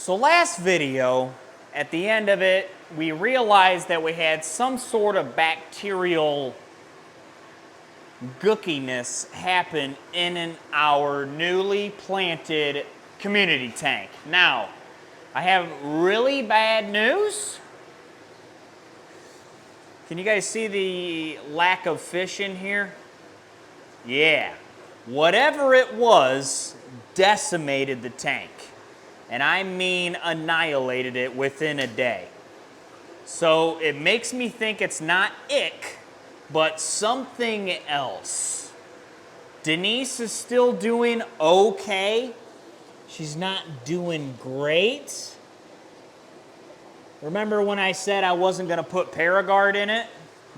So last video, at the end of it, we realized that we had some sort of bacterial gookiness happen in our newly planted community tank. Now, I have really bad news. Can you guys see the lack of fish in here? Yeah. Whatever it was decimated the tank. And I mean annihilated it within a day. So it makes me think it's not ick, but something else. Denise is still doing okay. She's not doing great. Remember when I said I wasn't going to put Paragard in it?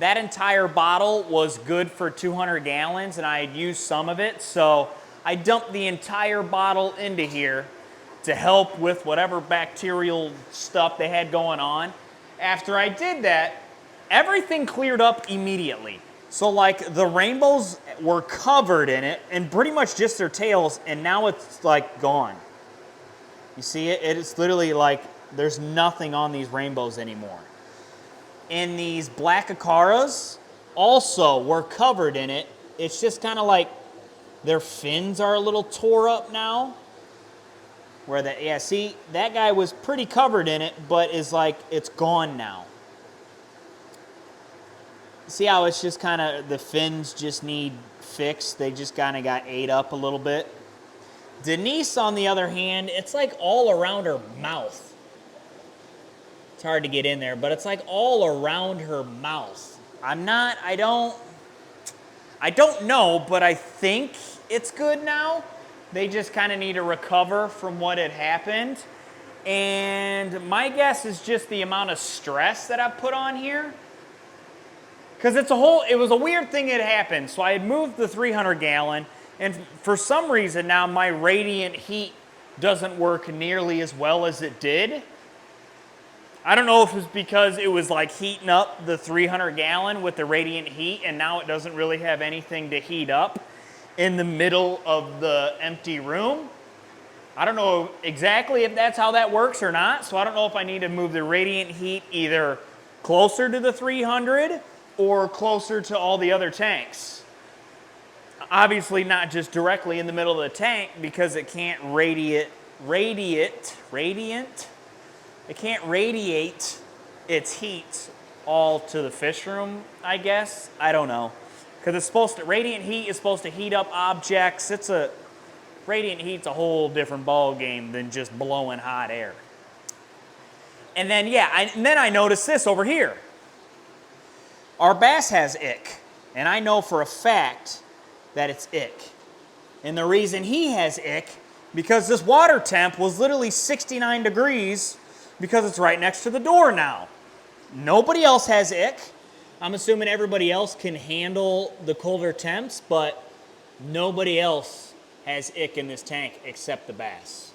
That entire bottle was good for 200 gallons, and I had used some of it, so I dumped the entire bottle into here to help with whatever bacterial stuff they had going on. After I did that, everything cleared up immediately. So like the rainbows were covered in it, and pretty much just their tails, and now it's like gone. You see it? It's literally like there's nothing on these rainbows anymore. And these black acaras also were covered in it. It's just kind of like their fins are a little tore up now. Where that, yeah, see, that guy was pretty covered in it, but is like, it's gone now. See how it's just kind of, the fins just need fixed? They just kind of got ate up a little bit. Denise, on the other hand, it's like all around her mouth. It's hard to get in there, but it's like all around her mouth. I don't know, but I think it's good now. They just kind of need to recover from what had happened. And my guess is just the amount of stress that I put on here. Because it was a weird thing that happened. So I had moved the 300 gallon, and for some reason now my radiant heat doesn't work nearly as well as it did. I don't know if it's because it was like heating up the 300 gallon with the radiant heat, and now it doesn't really have anything to heat up in the middle of the empty room. I don't know exactly if that's how that works or not, so I don't know if I need to move the radiant heat either closer to the 300 or closer to all the other tanks. Obviously not just directly in the middle of the tank, because it can't radiate its heat all to the fish room, I guess. I don't know. Because radiant heat is supposed to heat up objects. Radiant heat's a whole different ball game than just blowing hot air. And then, then I noticed this over here. Our bass has ick, and I know for a fact that it's ick. And the reason he has ick, because this water temp was literally 69 degrees because it's right next to the door now. Nobody else has ick. I'm assuming everybody else can handle the colder temps, but nobody else has ick in this tank except the bass.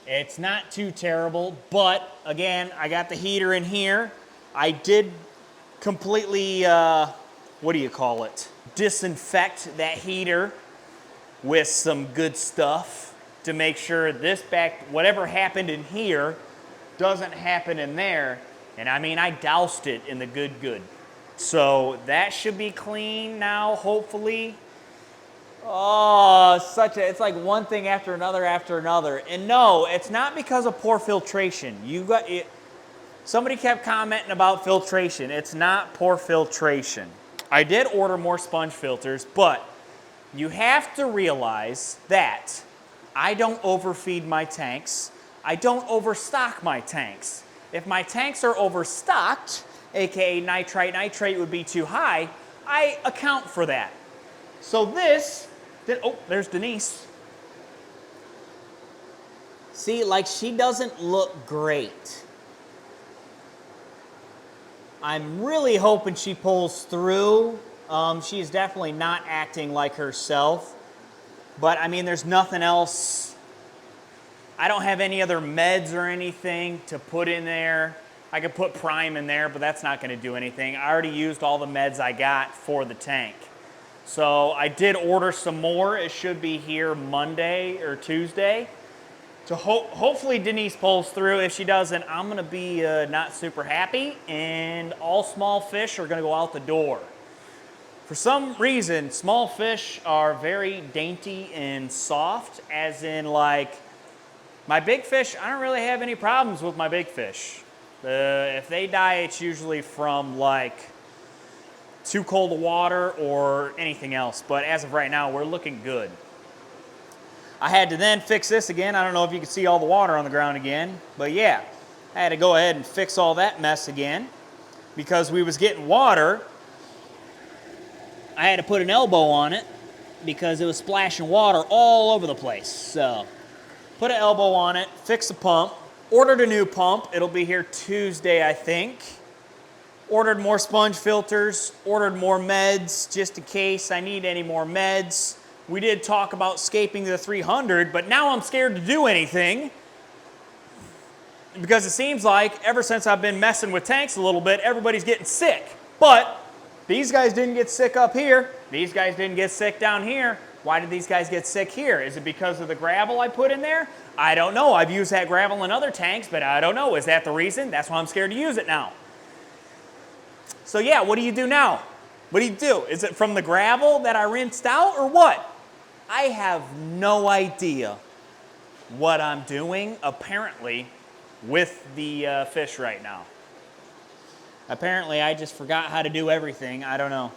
It's not too terrible, but again, I got the heater in here. I did completely, disinfect that heater with some good stuff to make sure whatever happened in here doesn't happen in there. And I mean, I doused it in the good. So that should be clean now, hopefully. Oh, it's like one thing after another. And no, it's not because of poor filtration. Somebody kept commenting about filtration. It's not poor filtration. I did order more sponge filters, but you have to realize that I don't overfeed my tanks. I don't overstock my tanks. If my tanks are overstocked, aka nitrate would be too high, I account for that. So there's Denise. See, like, she doesn't look great. I'm really hoping she pulls through. She's definitely not acting like herself. But I mean, there's nothing else. I don't have any other meds or anything to put in there. I could put Prime in there, but that's not going to do anything. I already used all the meds I got for the tank. So I did order some more. It should be here Monday or Tuesday. So hopefully Denise pulls through. If she doesn't, I'm gonna be not super happy, and all small fish are gonna go out the door. For some reason, small fish are very dainty and soft, as in like, my big fish, I don't really have any problems with my big fish. If they die, it's usually from like too cold of water or anything else. But as of right now, we're looking good. I had to then fix this again. I don't know if you can see all the water on the ground again, but yeah, I had to go ahead and fix all that mess again because we was getting water. I had to put an elbow on it because it was splashing water all over the place. So put an elbow on it, fix the pump, ordered a new pump. It'll be here Tuesday, I think. Ordered more sponge filters, ordered more meds just in case I need any more meds. We did talk about scaping the 300, but now I'm scared to do anything because it seems like ever since I've been messing with tanks a little bit, everybody's getting sick. But these guys didn't get sick up here. These guys didn't get sick down here. Why did these guys get sick here? Is it because of the gravel I put in there? I don't know. I've used that gravel in other tanks, but I don't know. Is that the reason? That's why I'm scared to use it now. So yeah, what do you do now? What do you do? Is it from the gravel that I rinsed out or what? I have no idea what I'm doing, apparently, with the fish right now. Apparently, I just forgot how to do everything. I don't know.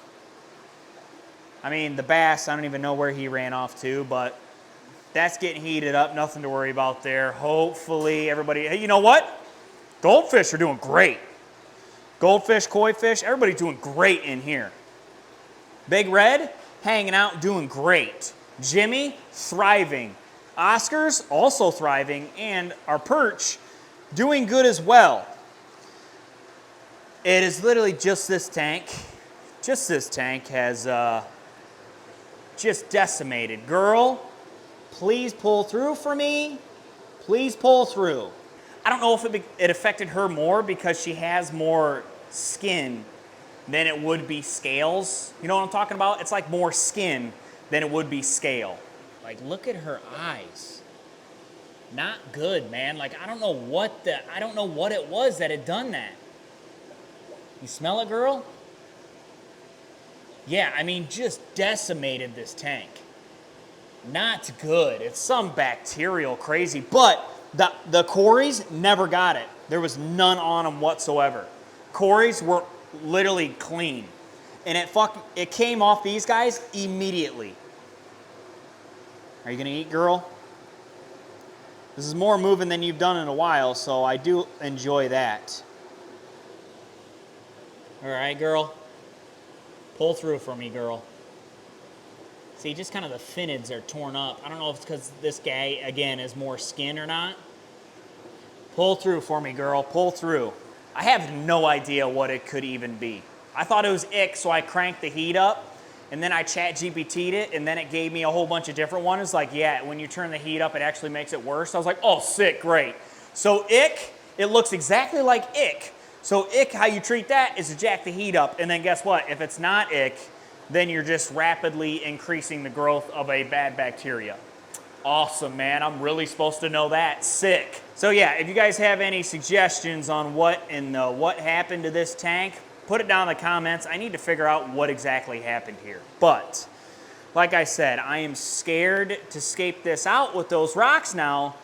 I mean, the bass, I don't even know where he ran off to, but that's getting heated up. Nothing to worry about there. Hopefully, everybody... Hey, you know what? Goldfish are doing great. Goldfish, koi fish, everybody's doing great in here. Big Red, hanging out, doing great. Jimmy, thriving. Oscar's also thriving, and our perch, doing good as well. It is literally just this tank. Just this tank has just decimated. Girl, please pull through for me. Please pull through. I don't know if it affected her more because she has more skin than it would be scales. You know what I'm talking about? It's like more skin than it would be scale. Like, look at her eyes. Not good, man. Like, I don't know what it was that had done that. You smell it, girl? Yeah, I mean, just decimated this tank. Not good. It's some bacterial crazy, but the Corys never got it. There was none on them whatsoever. Corys were literally clean. And it came off these guys immediately. Are you gonna eat, girl? This is more moving than you've done in a while, so I do enjoy that. All right, girl. Pull through for me, girl. See, just kind of the finids are torn up. I don't know if it's because this guy, again, is more skin or not. Pull through for me, girl. Pull through. I have no idea what it could even be. I thought it was ick, so I cranked the heat up, and then I ChatGPT'd it, and then it gave me a whole bunch of different ones. It's like, yeah, when you turn the heat up, it actually makes it worse. I was like, oh, sick, great. So ick, it looks exactly like ick. So ick, how you treat that is to jack the heat up, and then guess what? If it's not ick, then you're just rapidly increasing the growth of a bad bacteria. Awesome, man. I'm really supposed to know that. Sick. So yeah, if you guys have any suggestions on what happened to this tank, put it down in the comments. I need to figure out what exactly happened here. But like I said, I am scared to scape this out with those rocks now,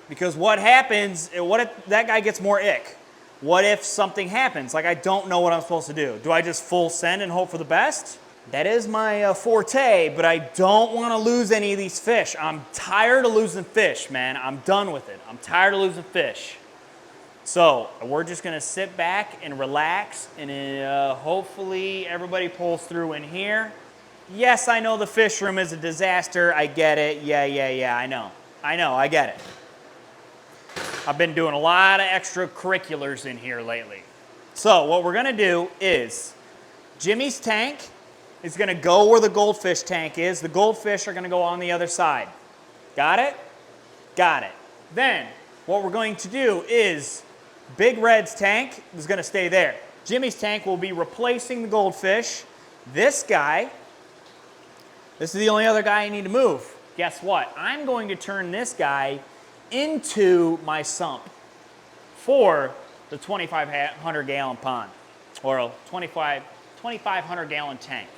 because what happens, what if that guy gets more ick? What if something happens? Like, I don't know what I'm supposed to do. Do I just full send and hope for the best? That is my forte, but I don't want to lose any of these fish. I'm tired of losing fish, man. I'm done with it. I'm tired of losing fish. So we're just going to sit back and relax, and hopefully everybody pulls through in here. Yes, I know the fish room is a disaster. I get it. Yeah, I know. I get it. I've been doing a lot of extracurriculars in here lately. So what we're going to do is Jimmy's tank is going to go where the goldfish tank is. The goldfish are going to go on the other side. Got it? Got it. Then what we're going to do is Big Red's tank is going to stay there. Jimmy's tank will be replacing the goldfish. This guy, this is the only other guy I need to move. Guess what? I'm going to turn this guy into my sump for the 2,500 gallon pond, or a 2,500 gallon tank.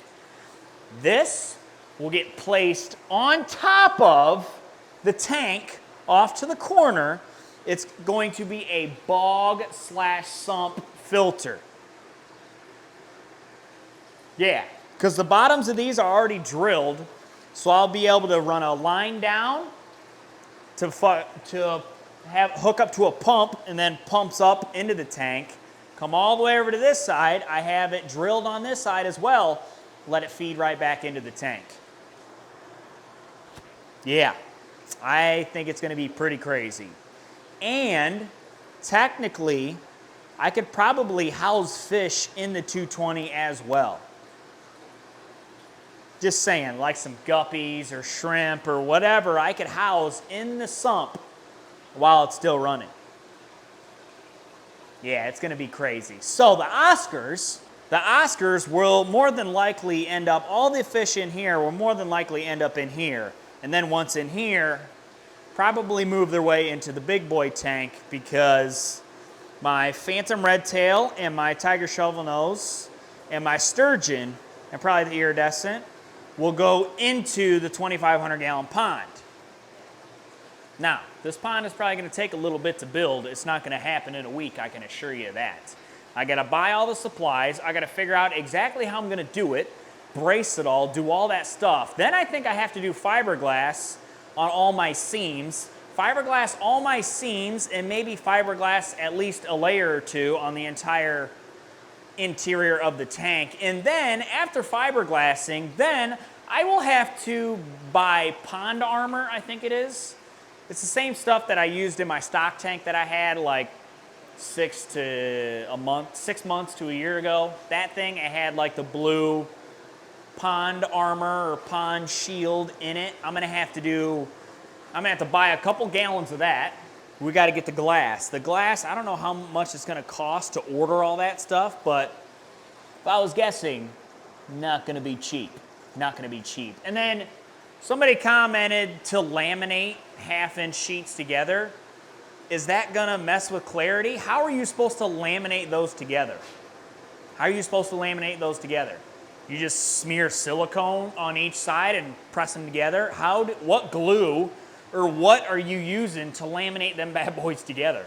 This will get placed on top of the tank off to the corner. It's going to be a bog/sump filter. Yeah, because the bottoms of these are already drilled, so I'll be able to run a line down to hook up to a pump, and then pumps up into the tank. Come all the way over to this side. I have it drilled on this side as well. Let it feed right back into the tank. Yeah, I think it's going to be pretty crazy. And technically, I could probably house fish in the 220 as well. Just saying, like some guppies or shrimp or whatever I could house in the sump while it's still running. Yeah, it's going to be crazy. So the Oscars will more than likely end up, all the fish in here will more than likely end up in here. And then once in here, probably move their way into the big boy tank, because my phantom redtail and my tiger shovelnose and my sturgeon and probably the iridescent will go into the 2,500 gallon pond. Now, this pond is probably going to take a little bit to build. It's not going to happen in a week, I can assure you that. I got to buy all the supplies. I got to figure out exactly how I'm going to do it, brace it all, do all that stuff. Then I think I have to do fiberglass on all my seams. Fiberglass all my seams, and maybe fiberglass at least a layer or two on the entire interior of the tank. And then after fiberglassing, then I will have to buy pond armor, I think it is. It's the same stuff that I used in my stock tank that I had like 6 months to a year ago. That thing, it had like the blue pond armor or pond shield in it. I'm gonna have to buy a couple gallons of that. We got to get the glass. The glass, I don't know how much it's going to cost to order all that stuff, but if I was guessing, not going to be cheap. Not going to be cheap. And then somebody commented to laminate half-inch sheets together. Is that going to mess with clarity? How are you supposed to laminate those together? How are you supposed to laminate those together? You just smear silicone on each side and press them together? What glue or what are you using to laminate them bad boys together?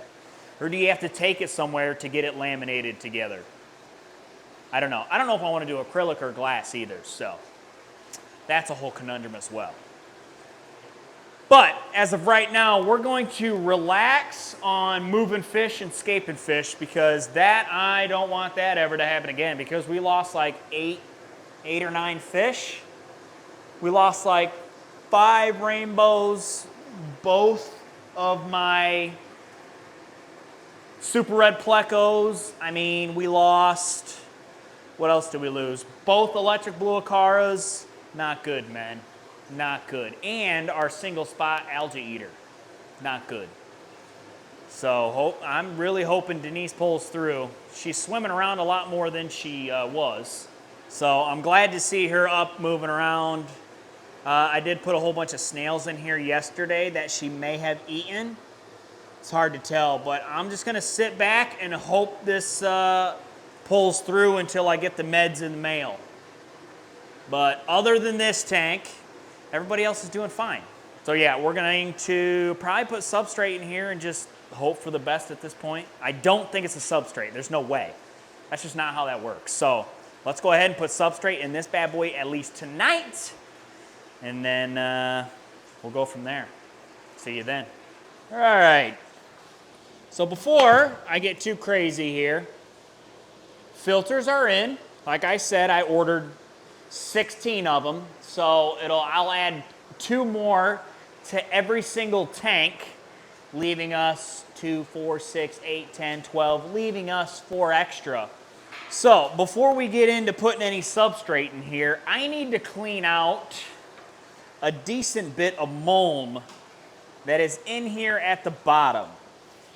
Or do you have to take it somewhere to get it laminated together? I don't know. I don't know if I want to do acrylic or glass either, so that's a whole conundrum as well. But as of right now, we're going to relax on moving fish and scaping fish, because that, I don't want that ever to happen again, because we lost like eight or nine fish. We lost like 5 rainbows, both of my super red plecos. I mean, we lost, what else did we lose? Both electric blue acaras. Not good, man. Not good. And our single spot algae eater. Not good. So I'm really hoping Denise pulls through. She's swimming around a lot more than she was. So I'm glad to see her up moving around. I did put a whole bunch of snails in here yesterday that she may have eaten. It's hard to tell, but I'm just going to sit back and hope this pulls through until I get the meds in the mail. But other than this tank, everybody else is doing fine. So yeah, we're going to probably put substrate in here and just hope for the best at this point. I don't think it's a substrate. There's no way. That's just not how that works. So let's go ahead and put substrate in this bad boy at least tonight. And then we'll go from there. See you then. All right. So before I get too crazy here, filters are in. Like I said, I ordered 16 of them. So I'll add 2 more to every single tank, leaving us 2, 4, 6, 8, 10, 12, leaving us 4 extra. So before we get into putting any substrate in here, I need to clean out a decent bit of mulm that is in here at the bottom.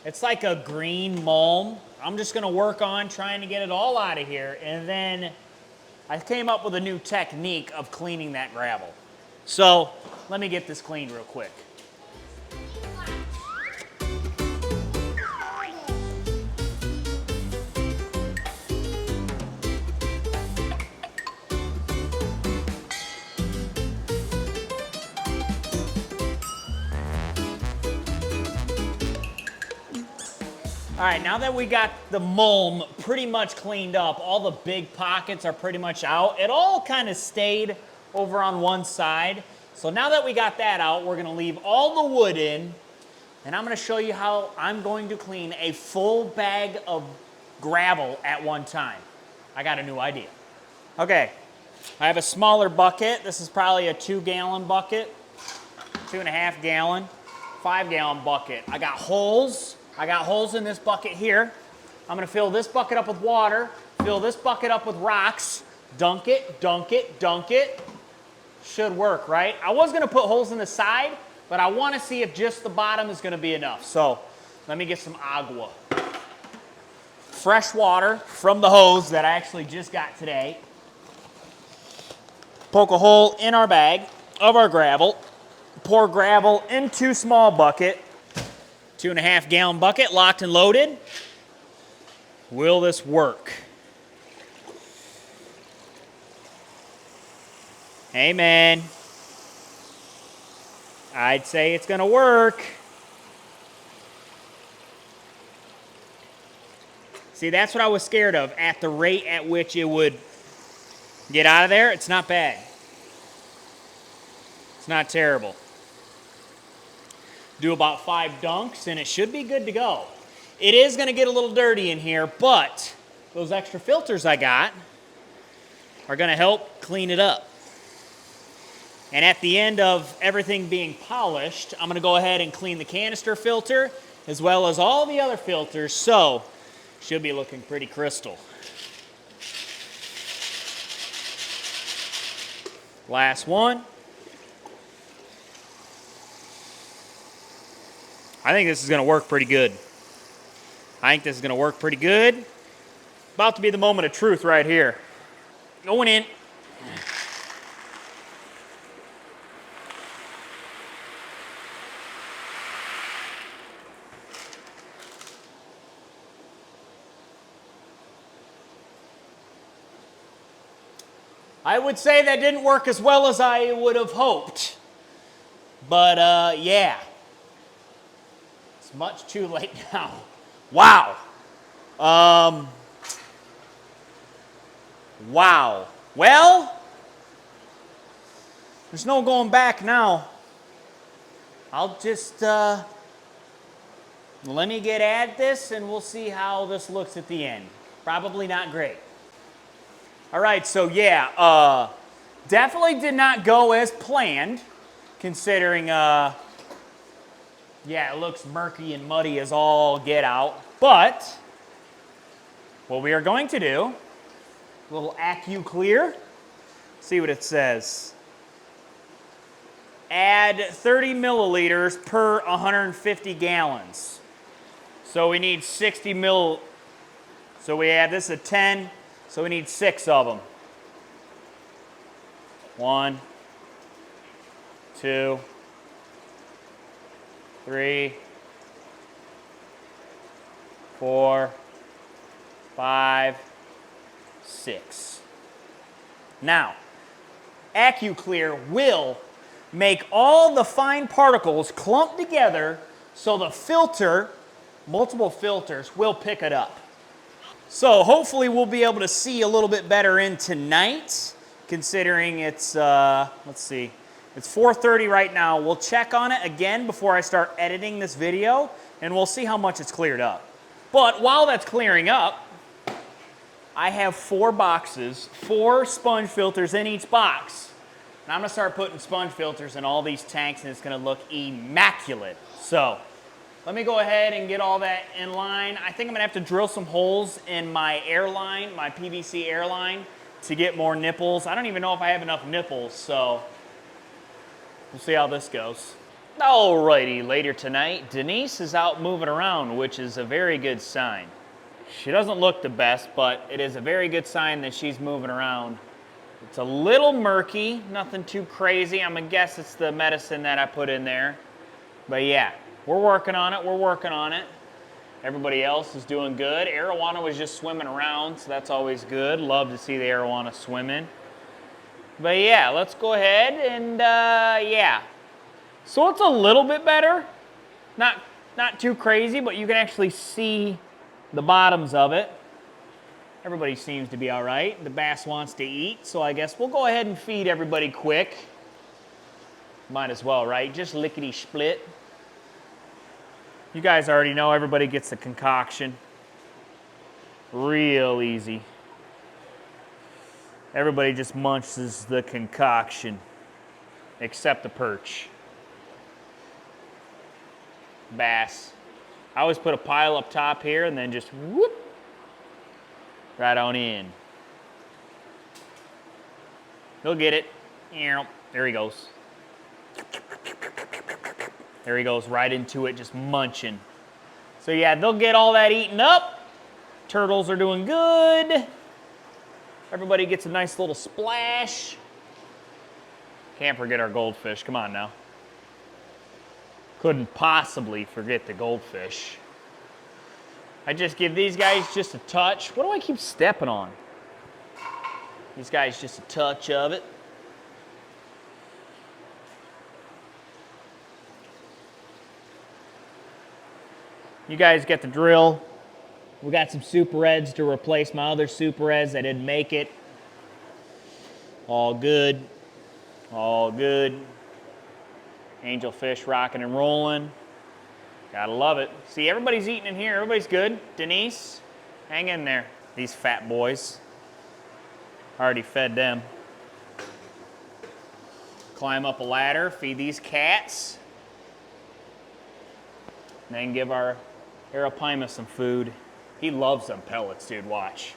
It's like a green mulm. I'm just gonna work on trying to get it all out of here, and then I came up with a new technique of cleaning that gravel. So let me get this cleaned real quick. All right, now that we got the mulm pretty much cleaned up, all the big pockets are pretty much out. It all kind of stayed over on one side. So now that we got that out, we're gonna leave all the wood in, and I'm gonna show you how I'm going to clean a full bag of gravel at one time. I got a new idea. Okay, I have a smaller bucket. This is probably a 2-gallon bucket, 2.5 gallon, 5-gallon bucket. I got holes in this bucket here. I'm gonna fill this bucket up with water, fill this bucket up with rocks, dunk it, dunk it, dunk it. Should work, right? I was gonna put holes in the side, but I wanna see if just the bottom is gonna be enough. So let me get some agua. Fresh water from the hose that I actually just got today. Poke a hole in our bag of our gravel. Pour gravel into small bucket. 2.5 gallon bucket, locked and loaded. Will this work? Amen. I'd say it's gonna work. See, that's what I was scared of, at the rate at which it would get out of there. It's not bad. It's not terrible. Do about 5 dunks and it should be good to go. It is gonna get a little dirty in here, but those extra filters I got are gonna help clean it up. And at the end of everything being polished, I'm gonna go ahead and clean the canister filter as well as all the other filters, so should be looking pretty crystal. Last one. I think this is gonna work pretty good. About to be the moment of truth right here. Going in. I would say that didn't work as well as I would have hoped. But yeah. It's much too late now. Wow. Wow. Well, there's no going back now. I'll just let me get at this and we'll see how this looks at the end. Probably not great. All right, so yeah, definitely did not go as planned, considering, yeah, it looks murky and muddy as all get out. But what we are going to do, a little AccuClear, see what it says. Add 30 milliliters per 150 gallons. So we need 60 mil, so we add this at 10. So we need 6 of them. 1, 2, 3, 4, 5, 6. Now, AccuClear will make all the fine particles clump together so the filter, multiple filters, will pick it up. So hopefully we'll be able to see a little bit better in tonight, considering it's, let's see, it's 4:30 right now. We'll check on it again before I start editing this video, and we'll see how much it's cleared up. But while that's clearing up, I have 4 boxes, 4 sponge filters in each box. And I'm gonna start putting sponge filters in all these tanks, and it's gonna look immaculate. So, let me go ahead and get all that in line. I think I'm gonna have to drill some holes in my air line, my PVC air line, to get more nipples. I don't even know if I have enough nipples, so we'll see how this goes. Alrighty, later tonight, Denise is out moving around, which is a very good sign. She doesn't look the best, but it is a very good sign that she's moving around. It's a little murky, nothing too crazy. I'm gonna guess it's the medicine that I put in there. But yeah. We're working on it, Everybody else is doing good. Arowana was just swimming around, so that's always good. Love to see the arowana swimming. But yeah, let's go ahead and yeah. So it's a little bit better. Not too crazy, but you can actually see the bottoms of it. Everybody seems to be all right. The bass wants to eat, so I guess we'll go ahead and feed everybody quick. Might as well, right? Just lickety-split. You guys already know everybody gets the concoction. Real easy. Everybody just munches the concoction, except the perch. Bass. I always put a pile up top here and then just whoop, right on in. He'll get it. There he goes. There he goes, right into it, just munching. So yeah, they'll get all that eaten up. Turtles are doing good. Everybody gets a nice little splash. Can't forget our goldfish, come on now. Couldn't possibly forget the goldfish. I just give these guys just a touch. What do I keep stepping on? These guys just a touch of it. You guys get the drill. We got some Super Reds to replace my other Super Reds that didn't make it. All good. All good. Angelfish rocking and rolling. Gotta love it. See, everybody's eating in here. Everybody's good. Denise, hang in there. These fat boys. Already fed them. Climb up a ladder, feed these cats. And then give our Arapaima some food. He loves them pellets, dude, watch.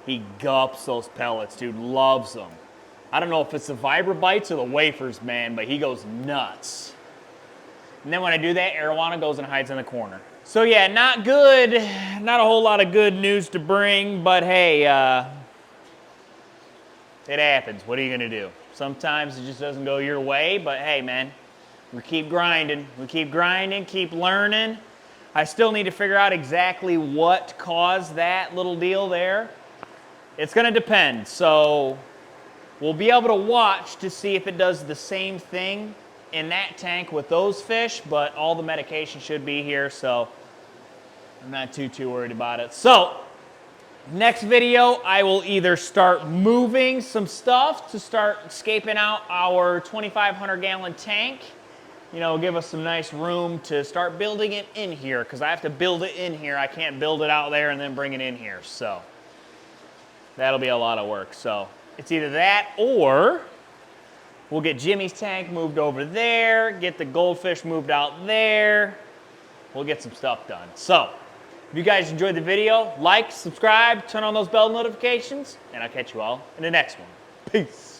He gulps those pellets, dude, loves them. I don't know if it's the Vibra Bites or the wafers, man, but he goes nuts. And then when I do that, Arowana goes and hides in the corner. So yeah, not good, not a whole lot of good news to bring, but hey, it happens. What are you gonna do? Sometimes it just doesn't go your way, but hey, man, we keep grinding. We keep grinding, keep learning. I still need to figure out exactly what caused that little deal there. It's gonna depend, so we'll be able to watch to see if it does the same thing in that tank with those fish, but all the medication should be here, so I'm not too worried about it. So, next video, I will either start moving some stuff to start scaping out our 2,500 gallon tank, you know, give us some nice room to start building it in here, because I have to build it in here. I can't build it out there and then bring it in here, so that'll be a lot of work. So it's either that or we'll get Jimmy's tank moved over there, get the goldfish moved out there. We'll get some stuff done. So if you guys enjoyed the video, like, subscribe, turn on those bell notifications, and I'll catch you all in the next one. Peace.